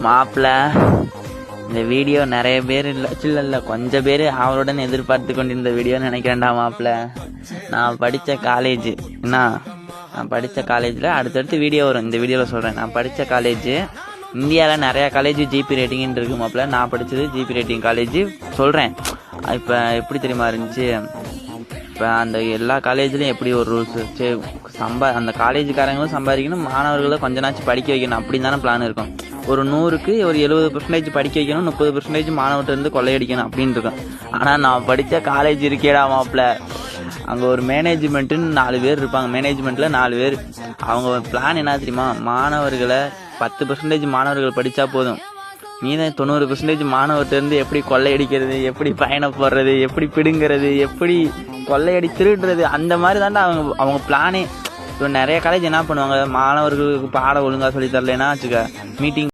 மாப்பிள்ள இந்த வீடியோ நிறைய பேர் இல்லை கொஞ்சம் பேர் அவளுடன் எதிர்பார்த்து கொண்டிருந்த வீடியோன்னு நினைக்கிறேன்டா மாப்பிள்ள. நான் படித்த காலேஜ் என்ன, நான் படித்த காலேஜில் அடுத்தடுத்து வீடியோ வரும். இந்த வீடியோவில் சொல்கிறேன். நான் படித்த காலேஜ் இந்தியாவில் நிறையா காலேஜ் ஜிபி ரேட்டிங்னு இருக்கு மாப்பிள்ள. நான் படித்தது ஜிபி ரேட்டிங் காலேஜ் சொல்கிறேன். இப்போ எப்படி தெரியுமா இருந்துச்சு, இப்போ அந்த எல்லா காலேஜ்லையும் எப்படி ஒரு ரூல்ஸு, சரி அந்த காலேஜுக்காரங்களும் சம்பாதிக்கணும், மாணவர்களை கொஞ்ச நாச்சும் படிக்க வைக்கணும் அப்படின்னு தானே பிளான் இருக்கும். ஒரு 100க்கு ஒரு 70% படிக்க வைக்கணும், 30% மாணவர்கிட்ட இருந்து கொள்ளையடிக்கணும் அப்படின்னு இருக்கும். ஆனால் நான் படித்த காலேஜ் இருக்கேடா மாப்பிள்ள, அங்கே ஒரு மேனேஜ்மெண்ட்டுன்னு 4 பேர் இருப்பாங்க. மேனேஜ்மெண்ட்டில் 4 பேர். அவங்க பிளான் என்ன தெரியுமா, மாணவர்களை 10% மாணவர்கள் படித்தா போதும், மீதம் 90% மாணவர்கிட்ட இருந்து எப்படி கொள்ளையடிக்கிறது, எப்படி பயணம் போடுறது, எப்படி பிடுங்கிறது, எப்படி கொள்ளையடி திருடுறது, அந்த மாதிரி தாண்டா அவங்க பிளானே. இப்போ நிறைய காலேஜ் என்ன பண்ணுவாங்க, மாணவர்களுக்கு பாடம் ஒழுங்காக சொல்லி தரலைன்னா வச்சுக்க மீட்டிங்